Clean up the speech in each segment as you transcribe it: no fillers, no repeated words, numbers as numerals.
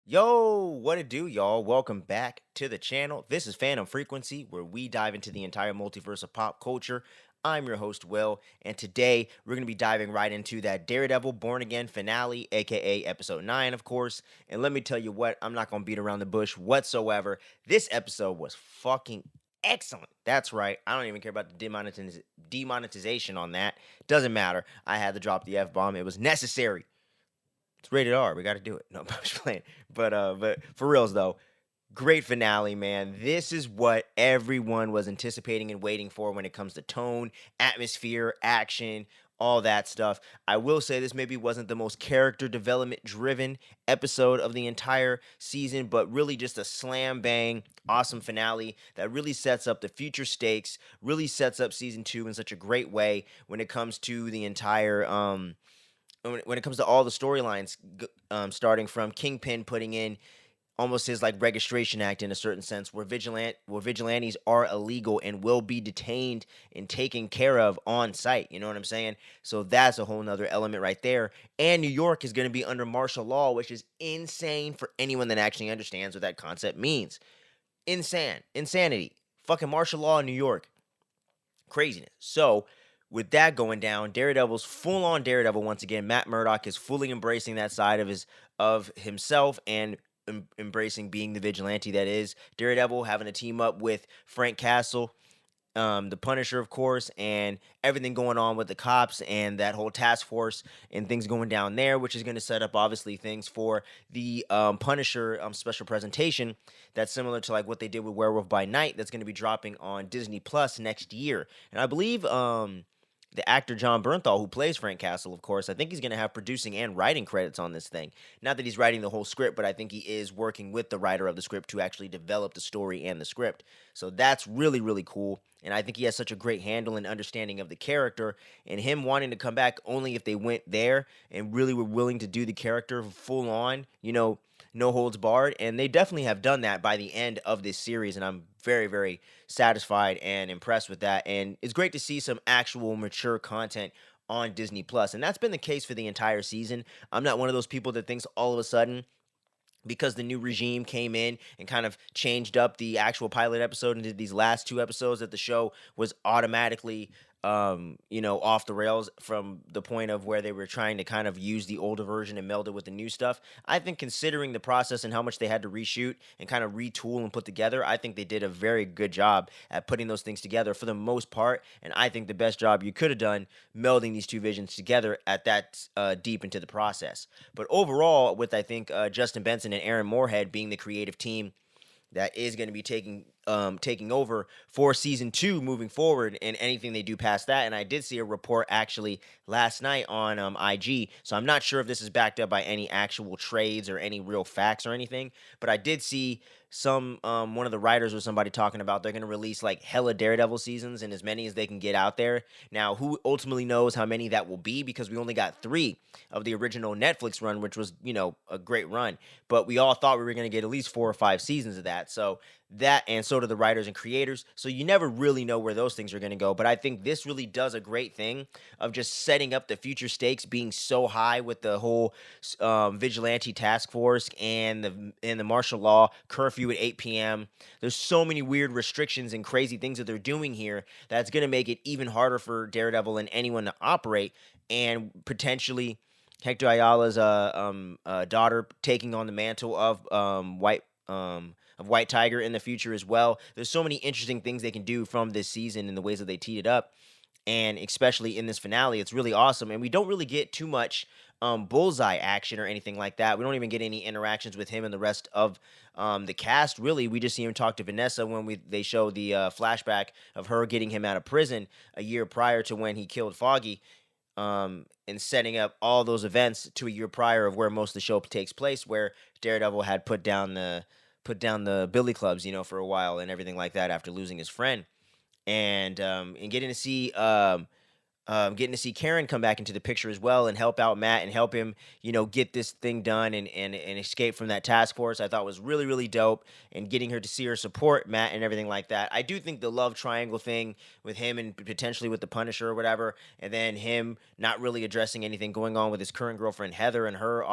Yo, what it do, y'all? Welcome back to the channel. This is Phantom Frequency, where we dive into the entire multiverse of pop culture. I'm your host, Will, and today we're going to be diving right into that Daredevil Born Again finale, aka episode 9, of course. And let me tell you what, I'm not going to beat around the bush whatsoever. This episode was fucking excellent. That's right. I don't even care about the demonetization on that. Doesn't matter. I had to drop the F bomb, it was necessary. It's rated R. We got to do it. No, I'm just playing. But for reals though, great finale, man. This is what everyone was anticipating and waiting for when it comes to tone, atmosphere, action, all that stuff. I will say this maybe wasn't the most character development driven episode of the entire season, but really just a slam bang, awesome finale that really sets up the future stakes, really sets up season 2 in such a great way when it comes to the entire when it comes to all the storylines, starting from Kingpin putting in almost his like registration act in a certain sense, where vigilantes are illegal and will be detained and taken care of on site. You know what I'm saying? So that's a whole nother element right there. And New York is going to be under martial law, which is insane for anyone that actually understands what that concept means. Insanity, fucking martial law in New York, craziness. So with that going down, Daredevil's full on Daredevil once again. Matt Murdock is fully embracing that side of himself and embracing being the vigilante that is Daredevil, having to team up with Frank Castle, the Punisher, of course, and everything going on with the cops and that whole task force and things going down there, which is going to set up obviously things for the Punisher special presentation that's similar to like what they did with Werewolf by Night. That's going to be dropping on Disney Plus next year, and I believe the actor John Bernthal, who plays Frank Castle, of course, I think he's going to have producing and writing credits on this thing. Not that he's writing the whole script, but I think he is working with the writer of the script to actually develop the story and the script. So that's really, really cool. And I think he has such a great handle and understanding of the character, and him wanting to come back only if they went there and really were willing to do the character full on, no holds barred. And they definitely have done that by the end of this series. And I'm very, very satisfied and impressed with that. And it's great to see some actual mature content on Disney Plus. And that's been the case for the entire season. I'm not one of those people that thinks all of a sudden, because the new regime came in and kind of changed up the actual pilot episode into these last two episodes, that the show was automatically off the rails from the point of where they were trying to kind of use the older version and meld it with the new stuff. I think considering the process and how much they had to reshoot and kind of retool and put together, I think they did a very good job at putting those things together for the most part. And I think the best job you could have done melding these two visions together at that deep into the process. But overall, with I think Justin Benson and Aaron Moorhead being the creative team that is going to be taking over for season 2 moving forward, and anything they do past that. And I did see a report actually last night on IG, so I'm not sure if this is backed up by any actual trades or any real facts or anything, but I did see some one of the writers or somebody talking about they're going to release like hella Daredevil seasons and as many as they can get out there. Now, who ultimately knows how many that will be, because we only got 3 of the original Netflix run, which was, a great run, but we all thought we were going to get at least 4 or 5 seasons of that. So that, and so do the writers and creators. So you never really know where those things are going to go. But I think this really does a great thing of just setting up the future stakes being so high with the whole vigilante task force and the martial law curfew at 8 p.m. There's so many weird restrictions and crazy things that they're doing here that's going to make it even harder for Daredevil and anyone to operate, and potentially Hector Ayala's daughter taking on the mantle of White Tiger in the future as well. There's so many interesting things they can do from this season and the ways that they teed it up, and especially in this finale, it's really awesome. And we don't really get too much Bullseye action or anything like that. We don't even get any interactions with him and the rest of the cast. Really, we just see him talk to Vanessa when they show the flashback of her getting him out of prison a year prior to when he killed Foggy. And setting up all those events to a year prior of where most of the show takes place, where Daredevil had put down the billy clubs, for a while and everything like that after losing his friend, and getting to see Karen come back into the picture as well and help out Matt and help him, get this thing done and escape from that task force. I thought was really, really dope, and getting her to see her support Matt and everything like that. I do think the love triangle thing with him and potentially with the Punisher or whatever, and then him not really addressing anything going on with his current girlfriend Heather and her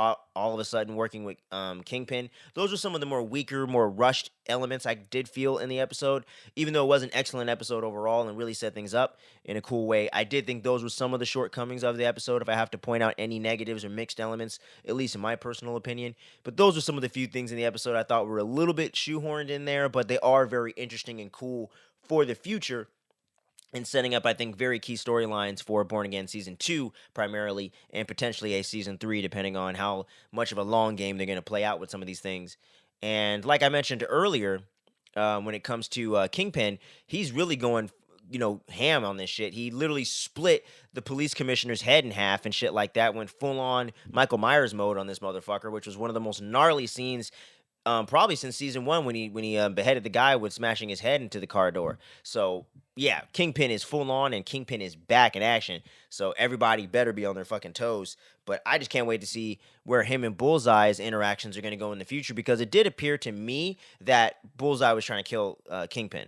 all of a sudden working with Kingpin. Those were some of the more weaker, more rushed elements I did feel in the episode. Even though it was an excellent episode overall and really set things up in a cool way, I did think those were some of the shortcomings of the episode. If I have to point out any negatives or mixed elements, at least in my personal opinion, but those are some of the few things in the episode I thought were a little bit shoehorned in there, but they are very interesting and cool for the future and setting up, I think, very key storylines for Born Again Season 2, primarily, and potentially a Season 3, depending on how much of a long game they're going to play out with some of these things. And like I mentioned earlier, when it comes to Kingpin, he's really going, ham on this shit. He literally split the police commissioner's head in half and shit like that, went full on Michael Myers mode on this motherfucker, which was one of the most gnarly scenes probably since season 1 when he beheaded the guy with smashing his head into the car door. So yeah, Kingpin is full on and Kingpin is back in action. So everybody better be on their fucking toes. But I just can't wait to see where him and Bullseye's interactions are going to go in the future, because it did appear to me that Bullseye was trying to kill Kingpin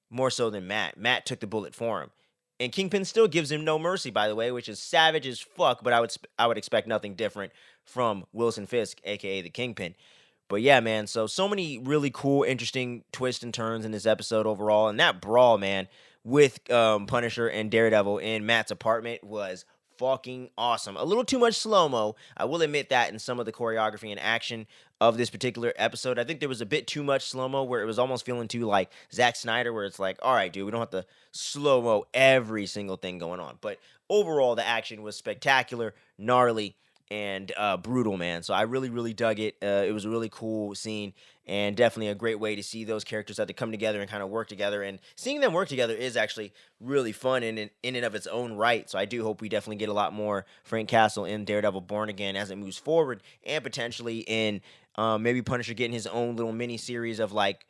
more so than Matt. Matt took the bullet for him. And Kingpin still gives him no mercy, by the way, which is savage as fuck, but I would expect nothing different from Wilson Fisk, aka the Kingpin. But yeah, man, so many really cool, interesting twists and turns in this episode overall. And that brawl, man, with Punisher and Daredevil in Matt's apartment was fucking awesome. A little too much slow-mo. I will admit that in some of the choreography and action of this particular episode. I think there was a bit too much slow-mo where it was almost feeling too like Zack Snyder, where it's like, all right, dude, we don't have to slow-mo every single thing going on. But overall, the action was spectacular, gnarly, and brutal, man. So I really, really dug it. It was a really cool scene, and definitely a great way to see those characters have to come together and kind of work together. And seeing them work together is actually really fun in and of its own right. So I do hope we definitely get a lot more Frank Castle in Daredevil Born Again as it moves forward, and potentially in maybe Punisher getting his own little mini series of like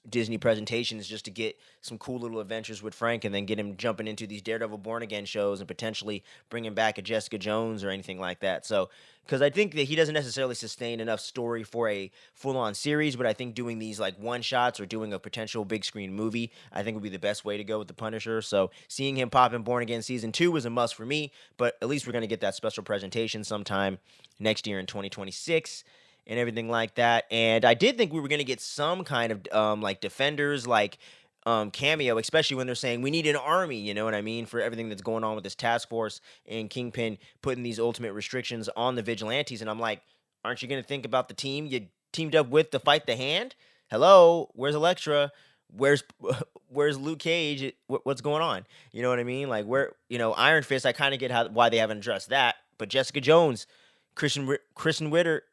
Disney presentations, just to get some cool little adventures with Frank, and then get him jumping into these Daredevil Born Again shows and potentially bringing back a Jessica Jones or anything like that. So, because I think that he doesn't necessarily sustain enough story for a full-on series, but I think doing these like one-shots or doing a potential big screen movie, I think would be the best way to go with the Punisher. So seeing him pop in Born Again Season 2 was a must for me, but at least we're going to get that special presentation sometime next year in 2026. And everything like that. And I did think we were going to get some kind of like Defenders like cameo, especially when they're saying we need an army, you know what I mean, for everything that's going on with this task force and Kingpin putting these ultimate restrictions on the vigilantes. And I'm like, aren't you going to think about the team you teamed up with to fight the Hand? Hello, where's Elektra? Where's Luke Cage? What's going on? You know what I mean? Like, where, Iron Fist, I kind of get why they haven't addressed that, but Jessica Jones, Kristen Ritter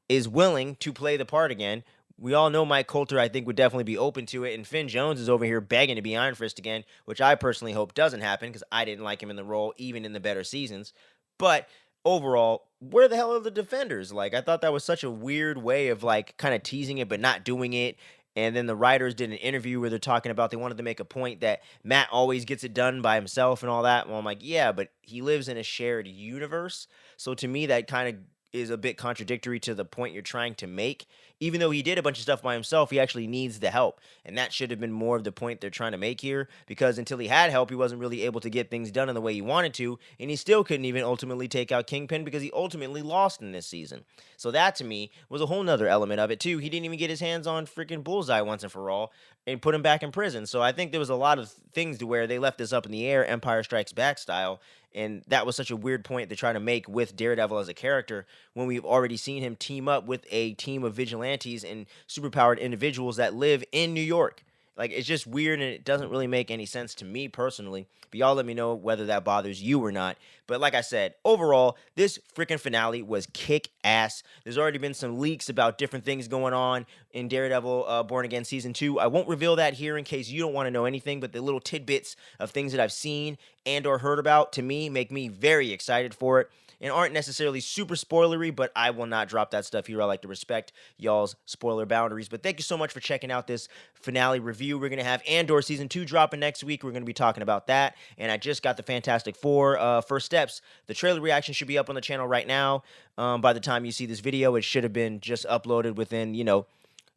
is willing to play the part again. We all know Mike Coulter, I think, would definitely be open to it. And Finn Jones is over here begging to be Iron Fist again, which I personally hope doesn't happen, because I didn't like him in the role, even in the better seasons. But overall, where the hell are the Defenders? Like, I thought that was such a weird way of, like, kind of teasing it but not doing it. And then the writers did an interview where they're talking about they wanted to make a point that Matt always gets it done by himself and all that. Well, I'm like, yeah, but he lives in a shared universe. So to me, that kind of is a bit contradictory to the point you're trying to make. Even though he did a bunch of stuff by himself, he actually needs the help. And that should have been more of the point they're trying to make here, because until he had help, he wasn't really able to get things done in the way he wanted to, and he still couldn't even ultimately take out Kingpin because he ultimately lost in this season. So that, to me, was a whole nother element of it, too. He didn't even get his hands on freaking Bullseye once and for all and put him back in prison. So I think there was a lot of things to where they left this up in the air, Empire Strikes Back style, and that was such a weird point to try to make with Daredevil as a character when we've already seen him team up with a team of vigilantes and superpowered individuals that live in New York. Like, it's just weird, and it doesn't really make any sense to me personally. But y'all let me know whether that bothers you or not. But like I said, overall, this freaking finale was kick-ass. There's already been some leaks about different things going on in Daredevil Born Again Season 2. I won't reveal that here in case you don't want to know anything, but the little tidbits of things that I've seen and or heard about, to me, make me very excited for it, and aren't necessarily super spoilery, but I will not drop that stuff here. I like to respect y'all's spoiler boundaries. But thank you so much for checking out this finale review. We're going to have Andor Season 2 dropping next week. We're going to be talking about that. And I just got the Fantastic Four First Steps. The trailer reaction should be up on the channel right now. By the time you see this video, it should have been just uploaded within,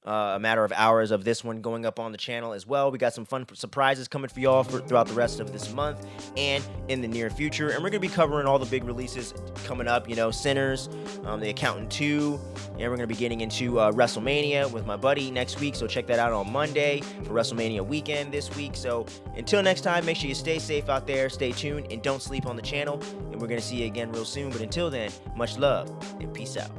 a matter of hours of this one going up on the channel as well. We got some fun surprises coming for y'all throughout the rest of this month and in the near future. And we're going to be covering all the big releases coming up, Sinners, The Accountant 2, and we're going to be getting into WrestleMania with my buddy next week. So check that out on Monday for WrestleMania weekend this week. So until next time, make sure you stay safe out there, stay tuned, and don't sleep on the channel. And we're going to see you again real soon. But until then, much love and peace out.